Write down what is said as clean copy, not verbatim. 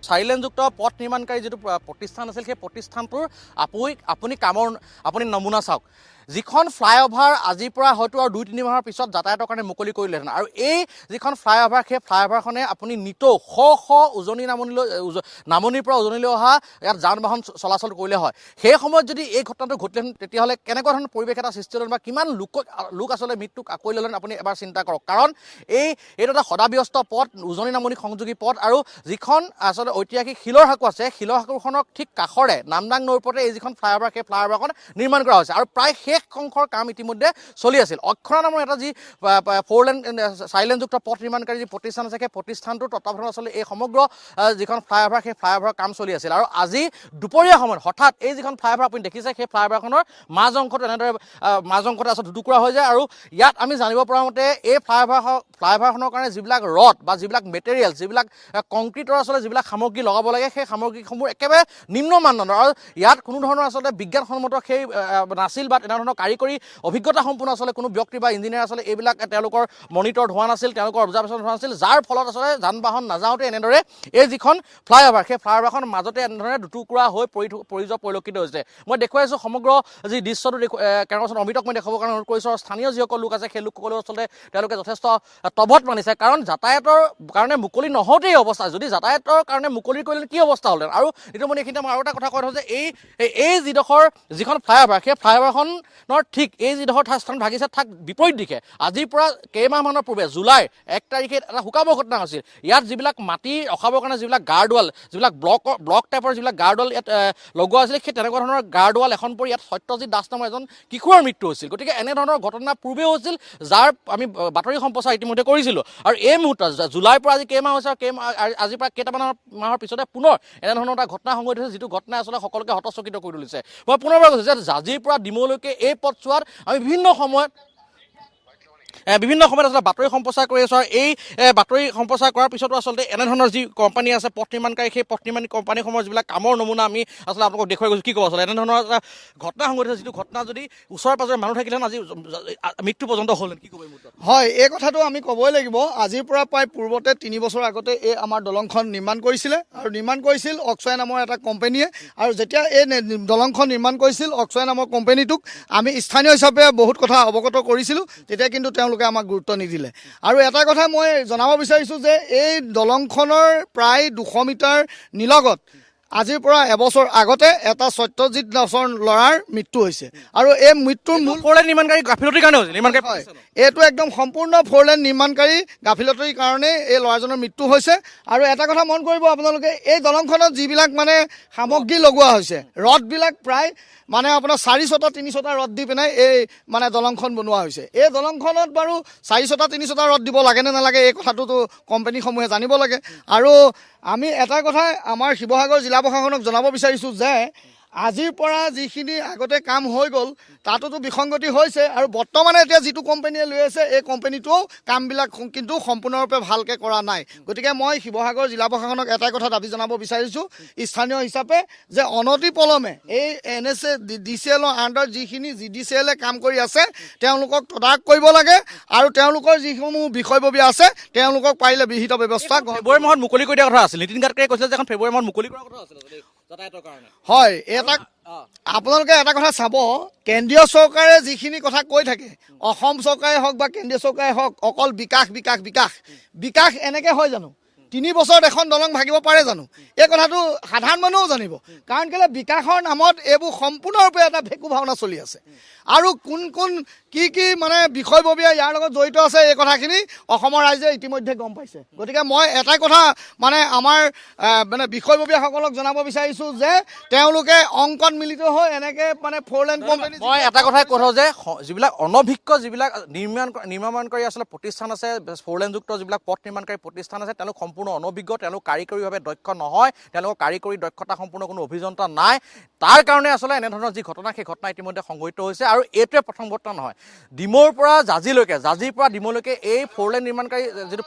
চাৰিলেনযুক্ত পথ নিৰ্মাণকাৰী যিটো প্ৰতিষ্ঠান আছিল সেই প্ৰতিষ্ঠানটোৰ আপুনি নমুনা চাওক যিখন ফ্লাইঅভাৰ আজিৰ পৰা হয়তো আৰু 2-3 মাহৰ পিছত যাতায়াতৰ কাৰণে মুকলি কৰিলেহেঁতেন আৰু এই যিখন ফ্লাইঅভাৰ সেই ফ্লাইঅভাৰখনে আপুনি নিতৌ শ উজনি নামনিৰ পৰা উজনিলৈ অহা ইয়াত যান বাহন চলাচল কৰিলে হয় সেই সময়ত যদি এই ঘটনাটো ঘটিলেহেঁতেন তেতিয়াহ'লে কেনেকুৱা ধৰণৰ পৰিৱেশ এটা সৃষ্টি হ'লেন বা কিমান লোক আচলতে মৃত্যু কৰি ল'লেন আপুনি এবাৰ চিন্তা কৰক কাৰণ এইটো এটা সদাব্যস্ত পথ উজনি নামনি সংযোগী পথ আৰু যিখন আচলতে ঐতিহাসিক শিলৰ সাঁকো আছে শিলৰ সাঁকোখনৰ ঠিক কাষৰে নামদাং নৈৰ ওপৰতে এই যিখন ফ্লাইঅভাৰ সেই ফ্লাইঅভাৰখন নিৰ্মাণ কৰা হৈছে আৰু প্ৰায় শেষ অংশৰ কাম ইতিমধ্যে চলি আছিল অক্ষৰা নামৰ এটা যি 4-লেনযুক্ত পথ নিৰ্মাণকাৰী যি প্ৰতিষ্ঠান আছে সেই প্ৰতিষ্ঠানটোৰ তত্বাৱধানত আচলতে এই সমগ্ৰ যিখন ফ্লাইঅভাৰ সেই ফ্লাইঅভাৰৰ কাম চলি আছিল আৰু আজি দুপৰীয়া সময়ত হঠাৎ এই যিখন ফ্লাইঅভাৰ আপুনি দেখিছে সেই ফ্লাইঅভাৰখনৰ মাজ অংশটো এনেদৰে আচলতে দুটুকুৰা হৈ যায় আৰু ইয়াত আমি জানিব পৰা মতে এই ফ্লাইঅভাৰখনৰ কাৰণে যিবিলাক ৰড বা যিবিলাক মেটেৰিয়েল যিবিলাক কংক্ৰিটৰ আচলতে যিবিলাক সামগ্ৰী লগাব লাগে সেই সামগ্ৰীসমূহ একেবাৰে নিম্ন মানদণ্ডৰ আৰু ইয়াত কোনো ধৰণৰ আচলতে বিজ্ঞানসন্মত সেই নাছিল বা তেনেধৰণৰ কাৰিকৰী অভিজ্ঞতা সম্পূৰ্ণ আচলতে কোনো ব্যক্তি বা ইঞ্জিনিয়াৰ আচলতে এইবিলাক তেওঁলোকৰ মনিটৰ হোৱা নাছিল তেওঁলোকৰ অবজাৰ্ভেশ্যন হোৱা নাছিল যাৰ ফলত আচলতে যান বাহন নাযাওঁতে এনেদৰে এই যিখন ফ্লাইঅভাৰ সেই ফ্লাইঅভাৰখন মাজতে এনেধৰণে দুটুকুৰা হৈ পৰি যোৱা পৰিলক্ষিত হৈছে মই দেখুৱাইছোঁ সমগ্ৰ যি দৃশ্যটো কেমেৰাখন অমিতক মই দেখাবৰ কাৰণে অনুৰোধ কৰিছোঁ আৰু স্থানীয় যিসকল লোক আছে সেই লোকসকলেও আচলতে তেওঁলোকে যথেষ্ট তবত মানিছে কাৰণ যাতায়াতৰ কাৰণে মুকলি নহওঁতেই অৱস্থা যদি যাতায়াতৰ কাৰণে মুকলি কৰিলে কি অৱস্থা হ'লে আৰু ইতিমধ্যে এইখিনিতে মই আৰু এটা কথা কৈ থওঁ যে এই যিডোখৰ যিখন ফ্লাইঅভাৰ সেই ফ্লাইঅভাৰখনৰ ঠিক এই যিডোখৰ স্থান ভাগিছে তাক বিপৰীত দিশে আজিৰ পৰা কেইমাহমানৰ পূৰ্বে জুলাইৰ 1 তাৰিখে এটা শুকাবৰ ঘটনা হৈছিল ইয়াত যিবিলাক মাটি ৰখাবৰ কাৰণে যিবিলাক গাৰ্ডৱাল যিবিলাক ব্লক টাইপৰ যিবিলাক গাৰ্ডৱাল ইয়াত লগোৱা হৈছিল সেই তেনেকুৱা ধৰণৰ গাৰ্ডৱাল এখন পৰি ইয়াত সত্যজিৎ দাস নামৰ এজন কিশোৰৰ মৃত্যু হৈছিল গতিকে এনেধৰণৰ ঘটনা পূৰ্বেও হৈছিল যাৰ আমি বাতৰি সম্প্ৰচাৰ ইতিমধ্যে কৰিছিলোঁ আৰু এই মুহূৰ্তত জুলাইৰ পৰা আজি কেইমাহ হৈছে আৰু আজিৰ পৰা কেইটামান মাহৰ পিছতে পুনৰ এনেধৰণৰ এটা ঘটনা সংঘটিত হৈছে যিটো ঘটনাই আচলতে সকলোকে হতচকিত কৰি তুলিছে মই পুনৰবাৰ কৈছোঁ যে জাজিৰ পৰা ডিমৌলৈকে এই পথছোৱাত আমি বিভিন্ন সময়ত আচলতে বাতৰি সম্প্ৰচাৰ কৰি আছোঁ আৰু এই বাতৰি সম্প্ৰচাৰ কৰাৰ পিছতো আচলতে এনেধৰণৰ যি কোম্পানী আছে পথ নিৰ্মাণকাৰী সেই পথ নিৰ্মাণ কোম্পানীসমূহৰ যিবিলাক কামৰ নমুনা আমি আচলতে আপোনালোকক দেখুৱাই গৈছোঁ কি ক'ব আচলতে এনেধৰণৰ এটা ঘটনা সংঘটিত যিটো ঘটনা যদি ওচৰে পাজৰে মানুহ থাকিলেহেঁতেন আজি মৃত্যু পৰ্যন্ত হ'লহেঁতেন কি ক'ব এই মুহূৰ্তত হয় এই কথাটো আমি ক'বই লাগিব আজিৰ পৰা প্ৰায় পূৰ্বতে 3 বছৰ আগতে এই আমাৰ দলংখন নিৰ্মাণ কৰিছিলে আৰু নিৰ্মাণ কৰিছিল অক্সয় নামৰ এটা কোম্পানীয়ে আৰু যেতিয়া এই দলংখন নিৰ্মাণ কৰিছিল অক্সয় নামৰ কোম্পানীটোক আমি স্থানীয় হিচাপে বহুত কথা অৱগত কৰিছিলোঁ তেতিয়া কিন্তু তেওঁলোকে আমাক গুৰুত্ব নিদিলে আৰু এটা কথা মই জনাব বিচাৰিছোঁ যে এই দলংখনৰ প্ৰায় 200 মিটাৰ নিলগত আজিৰ পৰা এবছৰ আগতে এটা সত্যজিৎ দাসৰ ল'ৰাৰ মৃত্যু হৈছে আৰু এই মৃত্যুৰ মূল 4-লেন নিৰ্মাণকাৰী গাফিলতিৰ কাৰণে হৈছে এইটো একদম সম্পূৰ্ণ 4-লেন নিৰ্মাণকাৰী গাফিলতিৰ কাৰণে এই ল'ৰাজনৰ মৃত্যু হৈছে আৰু এটা কথা মন কৰিব আপোনালোকে এই দলংখনত যিবিলাক মানে সামগ্ৰী লগোৱা হৈছে ৰডবিলাক প্ৰায় মানে আপোনাৰ 4-3 ৰড দি পিনে এই মানে দলংখন বনোৱা হৈছে এই দলংখনত বাৰু 4-3 ৰড দিব লাগে নে নালাগে এই কথাটোতো কোম্পানীসমূহে জানিব লাগে আৰু আমি এটা কথা আমাৰ শিৱসাগৰ জিলা প্ৰশাসনক জনাব বিচাৰিছোঁ যে আজিৰ পৰা যিখিনি আগতে কাম হৈ গ'ল তাতোতো বিসংগতি হৈছে আৰু বৰ্তমানে এতিয়া যিটো কোম্পানীয়ে লৈ আছে এই কোম্পানীটোও কামবিলাক কিন্তু সম্পূৰ্ণৰূপে ভালকৈ কৰা নাই গতিকে মই শিৱসাগৰ জিলা প্ৰশাসনক এটা কথা দাবী জনাব বিচাৰিছোঁ স্থানীয় হিচাপে যে অনতিপলমে এই NSA DCLৰ আণ্ডাৰত যিখিনি GDCLে কাম কৰি আছে তেওঁলোকক তদাৰক কৰিব লাগে আৰু তেওঁলোকৰ যিসমূহ বিষয়ববীয়া আছে তেওঁলোকক পাৰিলে বিহিত ব্যৱস্থা ফেব্ৰুৱাৰী মাহত মুকলি কৰি দিয়া কথা আছিল নীতিন গাডকাৰীয়ে কৈছিলে যে এখন ফেব্ৰুৱাৰী মাহত মুকলি কৰাৰ কথা আছিল যাতায়াতৰ কাৰণে হয় এটা আপোনালোকে এটা কথা চাব কেন্দ্ৰীয় চৰকাৰে যিখিনি কথা কৈ থাকে অসম চৰকাৰে হওক বা কেন্দ্ৰীয় চৰকাৰে হওক অকল বিকাশ এনেকৈ হয় জানো 3 বছৰত এখন দলং ভাগিব পাৰে জানো এই কথাটো সাধাৰণ মানুহেও জানিব কাৰণ কেলে বিকাশৰ নামত এইবোৰ সম্পূৰ্ণৰূপে এটা ভেকু ভাওনা চলি আছে আৰু কোন কি মানে বিষয়ববীয়া ইয়াৰ লগত জড়িত আছে এই কথাখিনি অসমৰ ৰাইজে ইতিমধ্যে গম পাইছে গতিকে মই এটাই কথা মানে আমাৰ মানে বিষয়ববীয়াসকলক জনাব বিচাৰিছোঁ যে তেওঁলোকে অংকত মিলিত হৈ এনেকৈ মানে 4-লেন কোম্পানী মই এটা কথাই কৈ থওঁ যে যিবিলাক অনভিজ্ঞ যিবিলাক নিৰ্মাণকাৰী আচলতে প্ৰতিষ্ঠান আছে 4-লেনযুক্ত যিবিলাক পথ নিৰ্মাণকাৰী প্ৰতিষ্ঠান আছে তেওঁলোক সম্পূৰ্ণ অনভিজ্ঞ তেওঁলোক কাৰিকৰীভাৱে দক্ষ নহয় তেওঁলোকৰ কাৰিকৰী দক্ষতা সম্পূৰ্ণ কোনো অভিযন্তা নাই তাৰ কাৰণে আচলতে এনেধৰণৰ যি ঘটনা সেই ঘটনা ইতিমধ্যে সংঘটিত হৈছে আৰু এইটোৱে প্ৰথম ঘটনা নহয় ডিমৌৰ পৰা জাজিলৈকে জাজিৰ পৰা ডিমৌলৈকে এই 4-লেন নিৰ্মাণকাৰী যিটো